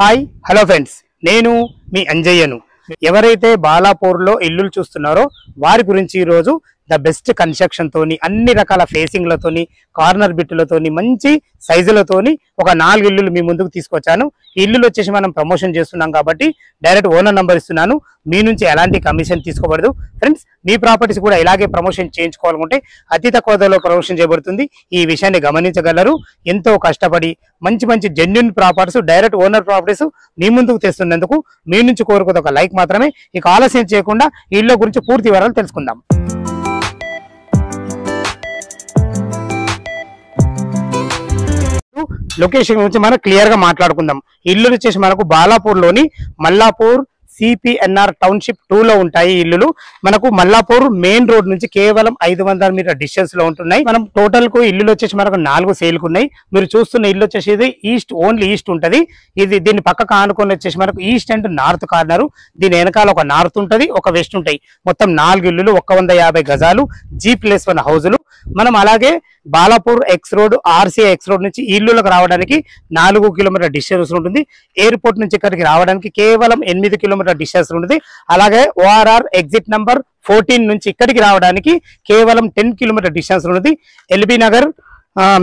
Hi hello friends, నేను మీ అంజయ్యను. ఎవరైతే బాలాపూర్లో ఇల్లులు చూస్తున్నారో వారి గురించి ఈరోజు ద బెస్ట్ కన్స్ట్రక్షన్ తోని, అన్ని రకాల ఫేసింగ్లతోని, కార్నర్ బిట్టులతోని, మంచి సైజులతోని ఒక 4 ఇల్లులు మీ ముందుకు తీసుకొచ్చాను. ఈ ఇల్లులు వచ్చేసి మనం ప్రమోషన్ చేస్తున్నాం కాబట్టి డైరెక్ట్ ఓనర్ నంబర్ ఇస్తున్నాను. మీ నుంచి ఎలాంటి కమిషన్ తీసుకోబడదు. ఫ్రెండ్స్, మీ ప్రాపర్టీస్ కూడా ఇలాగే ప్రమోషన్ చేయించుకోవాలనుకుంటే అతి తక్కువ ధరలో ప్రమోషన్ చేయబడుతుంది. ఈ విషయాన్ని గమనించగలరు. ఎంతో కష్టపడి మంచి మంచి genuine properties, direct owner properties మీ ముందుకు తెస్తున్నందుకు మీ నుంచి కోరుకున్న ఒక లైక్ మాత్రమే. ఇక ఆలస్యం చేయకుండా ఈ ఇల్లు గురించి పూర్తి వివరాలు తెలుసుకుందాం. లొకేషన్ గురించి మనం క్లియర్ గా మాట్లాడుకుందాం. ఇల్లు వచ్చేసి మనకు బాలాపూర్ లోని మల్లాపూర్ సిపిఎన్ఆర్ టౌన్షిప్ 2 లో ఉంటాయి. ఇల్లులు మనకు మల్లాపూర్ మెయిన్ రోడ్ నుంచి కేవలం 500 మీటర్ డిస్టెన్స్ లో ఉంటున్నాయి. మనం టోటల్ కు ఇల్లు వచ్చేసి మనకు 4 సేల్కు ఉన్నాయి. మీరు చూస్తున్న ఇల్లు వచ్చేసి ఇది ఈస్ట్, ఓన్లీ ఈస్ట్ ఉంటది. ఇది దీని పక్కకు ఆనుకొని వచ్చేసి మనకు ఈస్ట్ అండ్ నార్త్ కార్నర్. దీని వెనకాల ఒక నార్త్ ఉంటది, ఒక వెస్ట్ ఉంటాయి. మొత్తం 4 ఇల్లులు, 150 గజాలు, G+1 హౌజులు. మనం అలాగే Balapur X road, RCI X road నుంచి ఇల్లులకు రావడానికి 4 కిలోమీటర్ డిస్టెన్స్ ఉంటుంది. ఎయిర్పోర్ట్ నుంచి ఇక్కడికి రావడానికి కేవలం 8 కిలోమీటర్ డిస్టెన్స్ ఉంటుంది. అలాగే ఓఆర్ఆర్ ఎగ్జిట్ నంబర్ 14 నుంచి ఇక్కడికి రావడానికి కేవలం 10 కిలోమీటర్ డిస్టెన్స్ ఉంటుంది. ఎల్బీ నగర్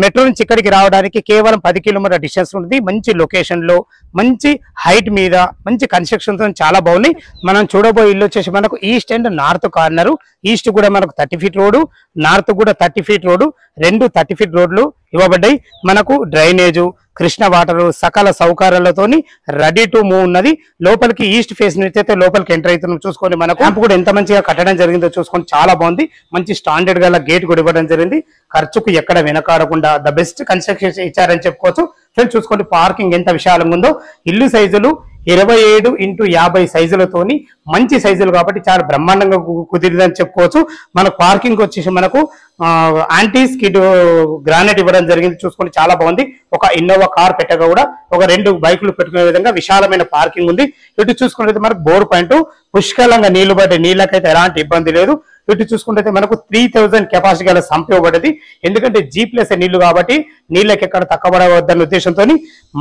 మెట్రో నుంచి ఇక్కడికి రావడానికి కేవలం 10 కిలోమీటర్ డిస్టెన్స్ ఉంటుంది. మంచి లొకేషన్ లో, మంచి హైట్ మీద, మంచి కన్స్ట్రక్షన్ తో చాలా బాగున్నాయి. మనం చూడబోయే ఇల్లు వచ్చేసి మనకు east and north corner. East కూడా మనకు 30 ఫీట్ రోడ్డు, నార్త్ కూడా 30 ఫీట్ రోడ్డు, 2 30 ఫీట్ రోడ్లు ఇవ్వబడ్డాయి. మనకు డ్రైనేజు, కృష్ణ వాటర్, సకల సౌకర్యాలతోని రెడీ టు మూవ్ ఉన్నది. లోపలికి ఈస్ట్ ఫేస్ నుంచి అయితే లోపలికి ఎంటర్ అవుతున్నాం. చూసుకొని మనకు క్యాంప్ కూడా ఎంత మంచిగా కట్టడం జరిగిందో చూసుకొని చాలా బాగుంది. మంచి స్టాండర్డ్ గల గేట్ కూడా ఇవ్వడం జరిగింది. ఖర్చుకు ఎక్కడ వెనకాడకుండా ద బెస్ట్ కన్స్ట్రక్షన్ ఇచ్చారని చెప్పుకోవచ్చు. ఫ్రెండ్స్, చూసుకోండి పార్కింగ్ ఎంత విశాలంగా ఉందో. ఇల్లు సైజులు 27x50 సైజులతోని మంచి సైజులు కాబట్టి చాలా బ్రహ్మాండంగా కుదిరిందని చెప్పుకోవచ్చు. మనకు పార్కింగ్ వచ్చేసి మనకు యాంటీ స్కిడ్ గ్రానైట్ ఇవ్వడం జరిగింది. చూసుకొని చాలా బాగుంది. ఒక ఇన్నోవా కార్ పెట్టగా కూడా ఒక 2 బైకులు పెట్టుకునే విధంగా విశాలమైన పార్కింగ్ ఉంది. ఇటు చూసుకుంటే మనకు బోర్ పాయింట్, పుష్కలంగా నీళ్లు పడ్డే, నీళ్ళకైతే ఎలాంటి ఇబ్బంది లేదు. ఇటు చూసుకుంటే మనకు 3000 కెపాసిటీ గల సంప్ ఇవ్వబడ్డది. ఎందుకంటే G+ నీళ్లు కాబట్టి నీళ్ళకి ఎక్కడ తక్కువ పడవద్దన్న ఉద్దేశంతో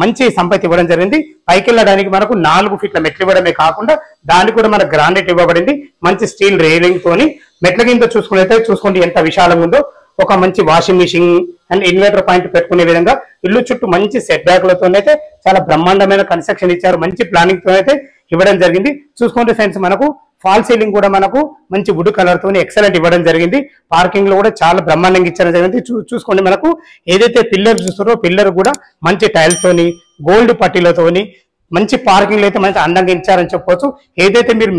మంచి సంపత్తి ఇవ్వడం జరిగింది. పైకి వెళ్ళడానికి మనకు 4 ఫీట్ల మెట్లు ఇవ్వడమే కాకుండా దానికి కూడా మనకు గ్రానైట్ ఇవ్వబడింది. మంచి స్టీల్ రైలింగ్ తోని మెట్ల కింద చూసుకోండి ఎంత విశాలంగా ఉందో. ఒక మంచి washing machine and inverter point పెట్టుకునే విధంగా ఇల్లు చుట్టూ మంచి సెట్ బ్యాక్లతోనైతే చాలా బ్రహ్మాండమైన కన్స్ట్రక్షన్ ఇచ్చారు. మంచి ప్లానింగ్ తో అయితే ఇవ్వడం జరిగింది. చూసుకోండి ఫ్రెండ్స్, మనకు ఫాల్ సీలింగ్ కూడా మనకు మంచి వుడ్ కలర్ తోని ఎక్సలెంట్ ఇవ్వడం జరిగింది. పార్కింగ్ లో కూడా చాలా బ్రహ్మాండంగా ఇచ్చడం జరిగింది. చూసుకోండి, మనకు ఏదైతే పిల్లర్ చూస్తారో పిల్లర్ కూడా మంచి టైల్స్ తోని, గోల్డ్ పట్టీలతోని మంచి పార్కింగ్ అయితే మంచి అందంగా ఇచ్చారని చెప్పవచ్చు. ఏదైతే మీరు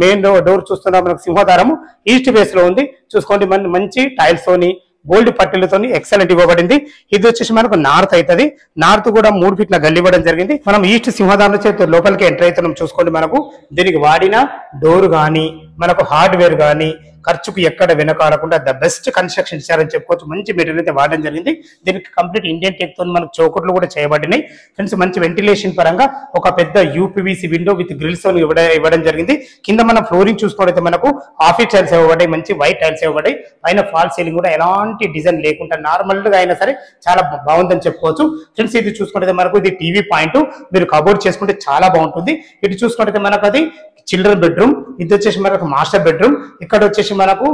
మెయిన్ డోర్ చూస్తున్నారో మనకు సింహద్వారము ఈస్ట్ ఫేస్ లో ఉంది. చూసుకోండి, మంచి టైల్స్ తోని, గోల్డ్ పట్టీలతో ఎక్సలెంట్ ఇవ్వబడింది. ఇది వచ్చేసి మనకు నార్త్ అవుతుంది. నార్త్ కూడా 3 ఫీట్ల గల్లి ఇవ్వడం జరిగింది. మనం ఈస్ట్ సింహద్వారం చేతి లోపలికి ఎంటర్ అవుతున్నాం. చూసుకోండి, మనకు దీనికి వాడిన డోర్ గానీ, మనకు హార్డ్వేర్ గానీ ఖర్చుకు ఎక్కడ వెనకాడకుండా ద బెస్ట్ కన్స్ట్రక్షన్ ఇచ్చారని చెప్పుకోవచ్చు. మంచి మెటీరియల్ అయితే వాడడం జరిగింది. దీనికి కంప్లీట్ ఇండియన్ టెక్ తో మనకు చౌకట్లు కూడా చేయబడినాయి. ఫ్రెండ్స్, మంచి వెంటిలేషన్ పరంగా ఒక పెద్ద యూపీవీసీ విండో విత్ గ్రిల్స్ తో ఇవ్వడం జరిగింది. కింద మనం ఫ్లోరింగ్ చూసుకోవడం మనకు ఆఫీస్ టైల్స్ ఇవ్వబడ్డాయి, మంచి వైట్ టైల్స్ ఇవ్వబడ్డాయి. పైన ఫాల్ సీలింగ్ కూడా ఎలాంటి డిజైన్ లేకుండా నార్మల్ గా అయినా సరే చాలా బాగుందని చెప్పుకోవచ్చు. ఫ్రెండ్స్, ఇది చూసుకుంటే మనకు ఇది టీవీ పాయింట్, మీరు కబోర్డ్ చేసుకుంటే చాలా బాగుంటుంది. ఇటు చూసుకుంటే మనకు అది చిల్డ్రన్ బెడ్రూమ్, ఇది వచ్చేసి మనకు మాస్టర్ బెడ్రూమ్. ఇక్కడ వచ్చేసి మనకు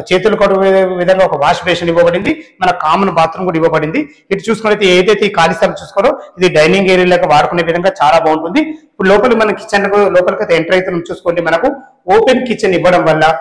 చేతులు కడుక్కునే విధంగా ఒక వాష్ బేసిన్ ఇవ్వబడింది. మన కామన్ బాత్రూమ్ కూడా ఇవ్వబడింది. ఇటు చూసుకుంటే ఏదైతే ఈ ఖాళీ స్థలం చూసుకోరో ఇది డైనింగ్ ఏరియాలకు వాడుకునే విధంగా చాలా బాగుంటుంది. ఇప్పుడు లోపలి మన కిచెన్ లోపలికి ఎంటర్ అయితే చూసుకోండి, మనకు ఓపెన్ కిచెన్ ఇవ్వడం వల్ల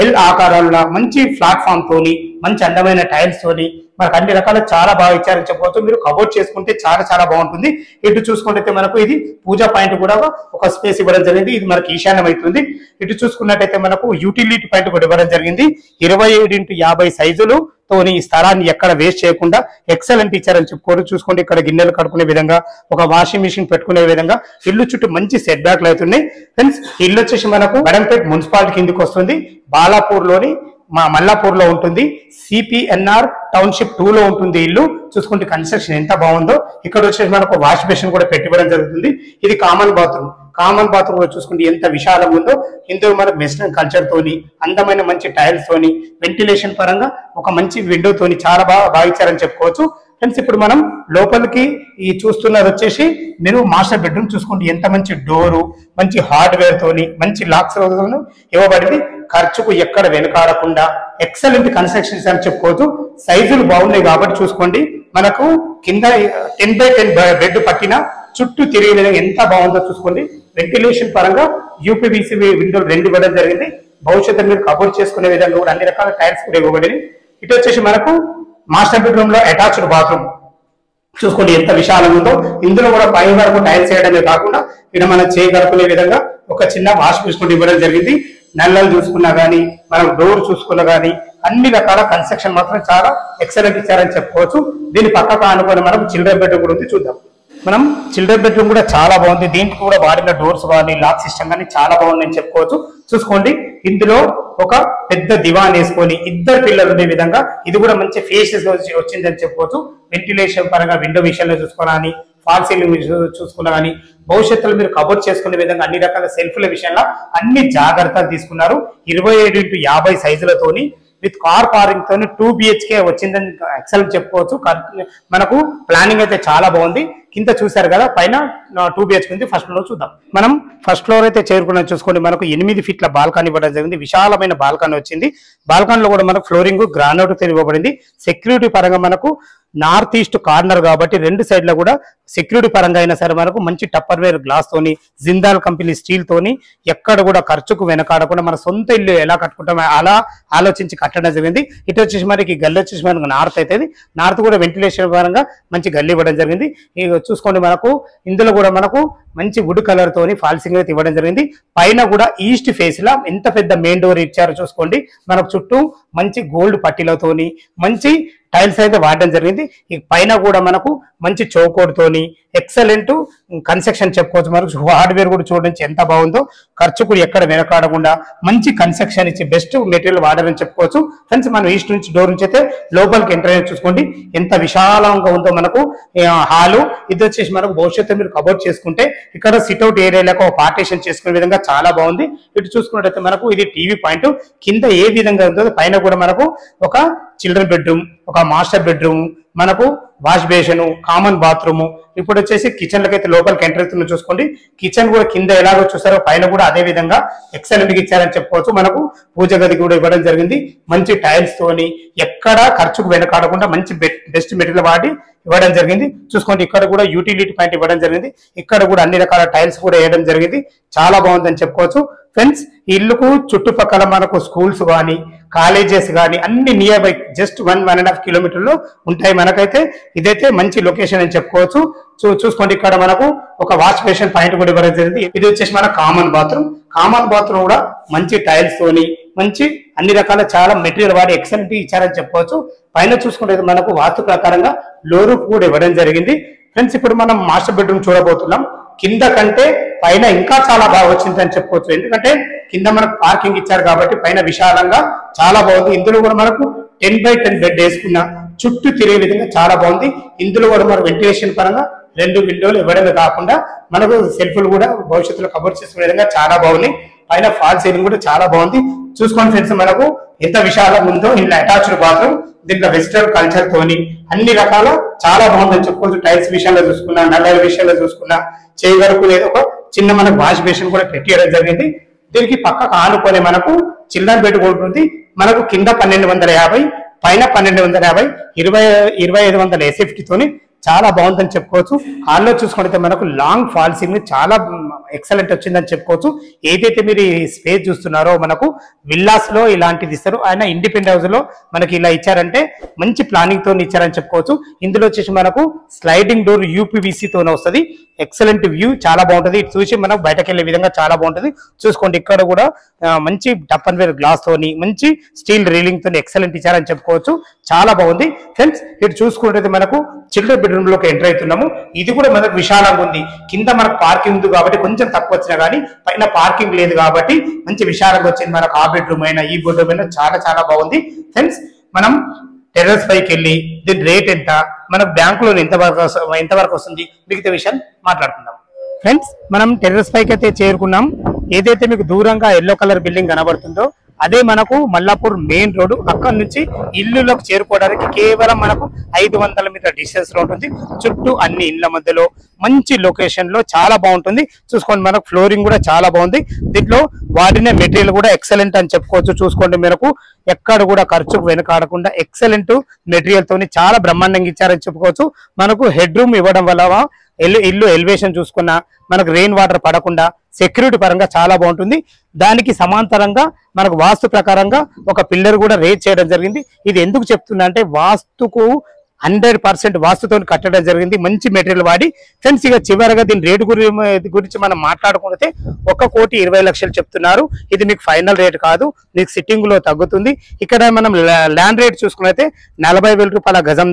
ఎల్ ఆకారంలో మంచి ప్లాట్ఫామ్ తోని, మంచి అందమైన టైల్స్ తోని మనకు అన్ని రకాల చాలా బాగా ఇచ్చారని చెప్పవచ్చు. మీరు కబోర్డ్ చేసుకుంటే చాలా బాగుంటుంది. ఇటు చూసుకుంటే మనకు ఇది పూజా పాయింట్ కూడా ఒక స్పేస్ ఇవ్వడం జరిగింది. ఇది మనకి ఈశాన్యం అవుతుంది. ఇటు చూసుకున్నట్టయితే మనకు యూటిలిటీ పాయింట్ కూడా ఇవ్వడం జరిగింది. 27x50 సైజులు తోని ఈ స్థలాన్ని ఎక్కడ వేస్ట్ చేయకుండా ఎక్సలెంట్ ఇచ్చారని చెప్పుకోరు. చూసుకోండి, ఇక్కడ గిన్నెలు కడుక్కునే విధంగా, ఒక వాషింగ్ మిషన్ పెట్టుకునే విధంగా ఇల్లు చుట్టూ మంచి సెట్ బ్యాక్లు అవుతున్నాయి. ఫ్రెండ్స్, ఇల్లు వచ్చేసి మనకు బడంపేట్ మున్సిపాలిటీ కిందకి వస్తుంది. బాలాపూర్ లోని మల్లాపూర్ లో ఉంటుంది. సిపిఎన్ఆర్ టౌన్షిప్ 2 లో ఉంటుంది ఇల్లు. చూసుకుంటే కన్స్ట్రక్షన్ ఎంత బాగుందో. ఇక్కడ వచ్చేసి మనకు వాష్ బేసిన్ కూడా పెట్టివ్వడం జరుగుతుంది. ఇది కామన్ బాత్రూమ్ కూడా చూసుకుంటే ఎంత విశాలంగా ఉందో. ఇందులో మనకు వెస్టర్న్ కల్చర్ తోని, అందమైన మంచి టైల్స్ తోని, వెంటిలేషన్ పరంగా ఒక మంచి విండో తోని చాలా బాగా ఇచ్చారని చెప్పుకోవచ్చు. ఫ్రెండ్స్ ఇప్పుడు మనం లోపలికి ఈ చూస్తున్నది వచ్చేసి మీరు మాస్టర్ బెడ్రూమ్ చూసుకోండి. ఎంత మంచి డోరు, మంచి హార్డ్వేర్ తోని, మంచి లాక్స్ ఇవ్వబడింది. ఖర్చుకు ఎక్కడ వెనుకాడకుండా ఎక్సలెంట్ కన్స్ట్రక్షన్స్ అని చెప్పుకోవచ్చు. సైజులు బాగున్నాయి కాబట్టి చూసుకోండి. మనకు కింద 10x10 బెడ్ పట్టిన చుట్టూ తిరిగే విధంగా ఎంత బాగుందో చూసుకోండి. వెంటిలేషన్ పరంగా యూపీవీసీ విండోలు 2 ఇవ్వడం జరిగింది. భవిష్యత్తులో మీరు కబోర్డ్ చేసుకునే విధంగా కూడా అన్ని రకాల టైల్స్ కూడా ఇవ్వబడింది. ఇటు వచ్చేసి మనకు మాస్టర్ బెడ్రూమ్ లో అటాచ్డ్ బాత్రూమ్ చూసుకోండి ఎంత విశాలంగా ఉందో. ఇందులో కూడా పై వరకు టైల్స్ వేయడమే కాకుండా ఇక్కడ మనం చేయగలుగునే విధంగా ఒక చిన్న వాష్ బేసిన్ ఇవ్వడం జరిగింది. నల్లలు చూసుకున్నా గానీ, మనం డోర్ చూసుకున్నా గానీ అన్ని రకాల కన్స్ట్రక్షన్ మాత్రం చాలా ఎక్సలెంట్ ఇచ్చారని చెప్పుకోవచ్చు. దీని పక్కకు ఆనుకొని మనకు చిల్డ్రన్ బెడ్రూమ్ కూడా ఉంది, చూద్దాం. మనం చిల్డ్రన్ బెడ్రూమ్ కూడా చాలా బాగుంది. దీనికి కూడా వాడిన డోర్స్ కానీ లాక్ సిస్టమ్ కానీ చాలా బాగుందని చెప్పుకోవచ్చు. చూసుకోండి ఇందులో ఒక పెద్ద దివాన్ వేసుకొని 2 పిల్లలు ఉండే విధంగా ఇది కూడా మంచి ఫేసెస్ వచ్చిందని చెప్పుకోవచ్చు. వెంటిలేషన్ పరంగా విండో విషయంలో చూసుకోవాలని, ఫాల్ సీలింగ్ చూసుకున్నా కానీ భవిష్యత్తులో మీరు కబోర్డ్ చేసుకునే విధంగా అన్ని రకాల సెల్ఫ్ల విషయంలో అన్ని జాగ్రత్తలు తీసుకున్నారు. 27x50 సైజులతోని విత్ కార్ పార్కింగ్ తోని 2 BHK వచ్చిందని ఎక్సలెంట్ చెప్పుకోవచ్చు. మనకు ప్లానింగ్ అయితే చాలా బాగుంది. కింద చూసారు కదా, పైన 2 BHK ఉంది. ఫస్ట్ ఫ్లోర్ చూద్దాం. మనం ఫస్ట్ ఫ్లోర్ అయితే చేరుకున్నాం. చూసుకోండి మనకు 8 ఫీట్ల బాల్కనీ ఇవ్వడం జరిగింది. విశాలమైన బాల్కనీ వచ్చింది. బాల్కనీలో కూడా మనకు ఫ్లోరింగ్ గ్రానైట్ తో ఇవ్వబడింది. సెక్యూరిటీ పరంగా మనకు నార్త్ ఈస్ట్ కార్నర్ కాబట్టి 2 సైడ్ల కూడా సెక్యూరిటీ పరంగా అయినా సరే మనకు మంచి టప్పర్వేర్ గ్లాస్ తోని, జిందాల్ కంపెనీ స్టీల్ తోని ఎక్కడ కూడా ఖర్చుకు వెనకాడకుండా మన సొంత ఇల్లు ఎలా కట్టుకుంటామో అలా ఆలోచించి కట్టడం జరిగింది. ఇటు వచ్చేసి మనకి గల్లి వచ్చేసి మనకు నార్త్ అవుతుంది. నార్త్ కూడా వెంటిలేషన్ పరంగా మంచి గల్లి ఇవ్వడం జరిగింది. చూసుకోండి మనకు ఇందులో కూడా మనకు మంచి వుడ్ కలర్ తోని ఫాల్సింగ్ అయితే ఇవ్వడం జరిగింది. పైన కూడా ఈస్ట్ ఫేస్ లా ఎంత పెద్ద మెయిన్ డోర్ ఇచ్చారో చూసుకోండి. మనకు చుట్టూ మంచి గోల్డ్ పట్టీలతోని మంచి టైల్స్ అయితే వాడడం జరిగింది. ఈ పైన కూడా మనకు మంచి చౌకోడ్ తోని ఎక్సలెంట్ కన్స్ట్రక్షన్ చెప్పుకోవచ్చు. మనకు హార్డ్వేర్ కూడా చూడడానికి ఎంత బాగుందో. ఖర్చుకు ఎక్కడ వెనకాడకుండా మంచి కన్స్ట్రక్షన్ ఇచ్చి బెస్ట్ మెటీరియల్ వాడారని చెప్పుకోవచ్చు. ఫ్రెండ్స్ మనం ఈస్ట్ నుంచి డోర్ నుంచి అయితే లోపలికి ఎంటర్ అయ్యి చూసుకోండి ఎంత విశాలంగా ఉందో మనకు హాలు. ఇది వచ్చేసి మనకు భవిష్యత్తు మీరు కబోర్డ్ చేసుకుంటే ఇక్కడ సిట్అవుట్ ఏరియాలకు ఒక పార్టీషన్ చేసుకునే విధంగా చాలా బాగుంది. ఇటు చూసుకున్నట్టయితే మనకు ఇది టీవీ పాయింట్. కింద ఏ విధంగా ఉంటుందో పైన కూడా మనకు ఒక చిల్డ్రన్ బెడ్రూమ్, ఒక మాస్టర్ బెడ్రూమ్, మనకు వాష్ బేసిన్, కామన్ బాత్రూమ్. ఇప్పుడు వచ్చేసి కిచెన్ లకైతే లోపలికి ఎంటర్ అవుతున్న చూసుకోండి. కిచెన్ కూడా కింద ఎలాగో చూసారో పైన కూడా అదే విధంగా ఎక్సలెంట్ గా ఇచ్చారని చెప్పుకోవచ్చు. మనకు పూజ గది కూడా ఇవ్వడం జరిగింది. మంచి టైల్స్ తోని ఎక్కడ ఖర్చుకు వెనకాడకుండా మంచి బెస్ట్ మెటీరియల్ వాడి ఇవ్వడం జరిగింది. చూసుకోండి ఇక్కడ కూడా యూటిలిటీ పాయింట్ ఇవ్వడం జరిగింది. ఇక్కడ కూడా అన్ని రకాల టైల్స్ కూడా వేయడం జరిగింది. చాలా బాగుందని చెప్పుకోవచ్చు. ఫ్రెండ్స్ ఈ ఇల్లుకు చుట్టుపక్కల మనకు స్కూల్స్ కానీ, కాలేజెస్ కానీ అన్ని నియర్ బై జస్ట్ 1.5 కిలోమీటర్లు ఉంటాయి. మనకైతే ఇదైతే మంచి లొకేషన్ అని చెప్పుకోవచ్చు. చూసుకోండి ఇక్కడ మనకు ఒక వాష్ బేసిన్ పాయింట్ కూడా ఇవ్వడం జరిగింది. ఇది వచ్చేసి మన కామన్ బాత్రూమ్. కామన్ బాత్రూమ్ కూడా మంచి టైల్స్ తోని మంచి అన్ని రకాల చాలా మెటీరియల్ వాడి ఎక్సలెంట్ ఇచ్చారని చెప్పుకోవచ్చు. పైన చూసుకుంటే మనకు వాస్తు ప్రకారంగా లో రూఫ్ కూడా ఇవ్వడం జరిగింది. ఫ్రెండ్స్ ఇప్పుడు మనం మాస్టర్ బెడ్రూమ్ చూడబోతున్నాం. కింద కంటే పైన ఇంకా చాలా బాగా వచ్చిందని చెప్పుకోవచ్చు. ఎందుకంటే కింద మనకు పార్కింగ్ ఇచ్చారు కాబట్టి పైన విశాలంగా చాలా బాగుంది. ఇందులో కూడా మనకు 10x10 బెడ్ వేసుకున్న చుట్టూ తిరిగే విధంగా చాలా బాగుంది. ఇందులో కూడా మనకు వెంటిలేషన్ పరంగా 2 విండోలు ఇవ్వడమే కాకుండా మనకు సెల్ఫ్లు కూడా భవిష్యత్తులో కవర్ చేసుకునే విధంగా చాలా బాగున్నాయి. పైన ఫాల్ సీలింగ్ కూడా చాలా బాగుంది. చూసుకోండి ఫ్రెండ్స్ మనకు ఎంత విశాలంగా ఉందో. ఇంట్లో అటాచ్డ్ బాత్రూమ్, దీంట్లో వెస్టర్న్ కల్చర్ తోని అన్ని రకాల చాలా బాగుందని చెప్పుకోవచ్చు. టైల్స్ విషయంలో చూసుకున్నా, నల్లల విషయంలో చూసుకున్నా, చేయవరకు లేదు ఒక చిన్న మనకు వాష్ బేసిన్ కూడా పెట్టేయడం జరిగింది. దీనికి పక్కకు ఆనుకొని మనకు చిల్డ్రన్ బెడ్ ఉంటుంది. మనకు కింద 1250, పైన 1250, 2500 SFT తోని చాలా బాగుందని చెప్పుకోవచ్చు. హాల్లో చూసుకుంటే మనకు లాంగ్ ఫాల్ సీలింగ్ చాలా ఎక్సలెంట్ వచ్చిందని చెప్పుకోవచ్చు. ఏదైతే మీరు ఈ స్పేస్ చూస్తున్నారో మనకు విల్లాస్ లో ఇలాంటిది ఇస్తారు. ఆయన ఇండిపెండెంట్ హౌస్ లో మనకి ఇలా ఇచ్చారంటే మంచి ప్లానింగ్ తో ఇచ్చారని చెప్పుకోవచ్చు. ఇందులో వచ్చేసి మనకు స్లైడింగ్ డోర్ యూపీవీసీ తోనే వస్తుంది. ఎక్సలెంట్ వ్యూ చాలా బాగుంటుంది. ఇటు చూసి మనం బయటకు వెళ్లే విధంగా చాలా బాగుంటుంది. చూసుకోండి ఇక్కడ కూడా మంచి టప్ అండ్ వేర్ గ్లాస్ తోని మంచి స్టీల్ రీలింగ్ తోని ఎక్సలెంట్ ఇచ్చారని చెప్పుకోవచ్చు. చాలా బాగుంది. ఫ్రెండ్స్ ఇటు చూసుకుంటే మనకు చిల్డ్రన్ బెడ్రూమ్ లోకి ఎంటర్ అవుతున్నాము. ఇది కూడా మనకు విశాలంగా ఉంది. కింద మనకు పార్కింగ్ ఉంది కాబట్టి కొంచెం తక్కువ వచ్చినా కానీ పైన పార్కింగ్ లేదు కాబట్టి మంచి విశాలంగా వచ్చింది. మనకు ఆ బెడ్రూమ్ అయినా ఈ బెడ్రూమ్ అయినా చాలా చాలా బాగుంది. ఫ్రెండ్స్ మనం టెర్రస్ పైకి వెళ్ళి దీని రేట్ ఎంత, మనకు బ్యాంకులో ఎంతవరకు వస్తుంది మిగతా విషయం మాట్లాడుకుందాం. ఫ్రెండ్స్ మనం టెర్రస్ పైకి అయితే చేరుకున్నాం. ఏదైతే మీకు దూరంగా ఎల్లో కలర్ బిల్డింగ్ కనబడుతుందో అదే మనకు మల్లాపూర్ మెయిన్ రోడ్, అక్కడ నుంచి ఇల్లులకు చేరుకోవడానికి కేవలం మనకు 500 మీటర్ డిస్టెన్స్ లో ఉంటుంది. చుట్టూ అన్ని ఇళ్ల మధ్యలో మంచి లొకేషన్ లో చాలా బాగుంటుంది. చూసుకోండి, మనకు ఫ్లోరింగ్ కూడా చాలా బాగుంది. దీంట్లో వాడిన మెటీరియల్ కూడా ఎక్సలెంట్ అని చెప్పుకోవచ్చు. చూసుకోండి, మనకు ఎక్కడ కూడా ఖర్చుకు వెనకాడకుండా ఎక్సలెంట్ మెటీరియల్ తోని చాలా బ్రహ్మాండంగా ఇచ్చారని చెప్పుకోవచ్చు. మనకు హెడ్ రూమ్ ఇవ్వడం వల్ల ఇల్లు ఎలివేషన్ చూసుకున్నా మనకు రెయిన్ వాటర్ పడకుండా సెక్యూరిటీ పరంగా చాలా బాగుంటుంది. దానికి సమాంతరంగా మనకు వాస్తు ప్రకారంగా ఒక పిల్లర్ కూడా రేజ్ చేయడం జరిగింది. ఇది ఎందుకు చెప్తున్నా అంటే వాస్తుకు 100% వాస్తుతో కట్టడం జరిగింది, మంచి మెటీరియల్ వాడి. ఫ్రెండ్స్, ఇక చివరిగా దీని రేటు గురించి మనం మాట్లాడుకుంటే 1,20,00,000 చెప్తున్నారు. ఇది మీకు ఫైనల్ రేట్ కాదు, మీకు సిట్టింగ్ లో తగ్గుతుంది. ఇక్కడ మనం ల్యాండ్ రేట్ చూసుకున్నైతే 40,000 రూపాయల గజం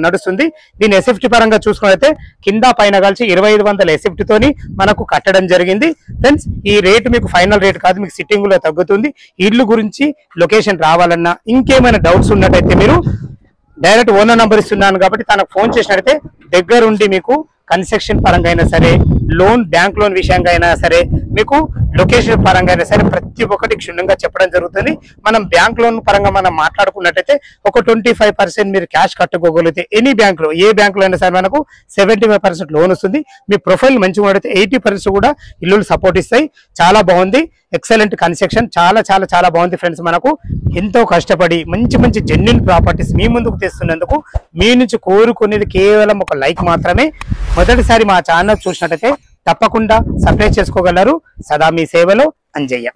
నడుస్తుంది. దీని ఎస్ఎఫ్టీ పరంగా చూసుకున్నైతే కింద పైన కలిసి 2,500 ఎస్ఎఫ్టీ తోని మనకు కట్టడం జరిగింది. ఫ్రెండ్స్, ఈ రేటు మీకు ఫైనల్ రేట్ కాదు, మీకు సిట్టింగ్ లో తగ్గుతుంది. ఇల్లు గురించి లొకేషన్ రావాలన్నా ఇంకేమైనా డౌట్స్ ఉన్నట్టయితే మీరు డైరెక్ట్ ఓనర్ నంబర్ ఇస్తున్నాను కాబట్టి తనకు ఫోన్ చేసినట్లయితే దగ్గరుండి మీకు కన్స్ట్రక్షన్ పరంగా అయినా సరే, లోన్ బ్యాంక్ లోన్ విషయంగా అయినా సరే, మీకు లొకేషన్ పరంగా అయినా సరే ప్రతి ఒక్కటి క్షుణ్ణంగా చెప్పడం జరుగుతుంది. మనం బ్యాంక్ లోన్ పరంగా మనం మాట్లాడుకున్నట్టయితే ఒక 25% మీరు క్యాష్ కట్టుకోగలిగితే ఎనీ బ్యాంక్ లో, ఏ బ్యాంక్ లో అయినా సరే మనకు 75% లోన్ వస్తుంది. మీ ప్రొఫైల్ మంచిగా ఉన్నట్టయితే 80% కూడా ఇల్లు సపోర్ట్ ఇస్తాయి. చాలా బాగుంది, ఎక్సలెంట్ కన్స్ట్రక్షన్, చాలా చాలా చాలా బాగుంది. ఫ్రెండ్స్, మనకు ఎంతో కష్టపడి మంచి మంచి జెన్యూన్ ప్రాపర్టీస్ మీ ముందుకు తెస్తున్నందుకు మీ నుంచి కోరుకునేది కేవలం ఒక లైక్ మాత్రమే. మొదటిసారి మా ఛానల్ చూసినట్టయితే తప్పకుండా సబ్స్క్రైబ్ చేసుకోగలరు. సదా మీ సేవలో అంజయ్య.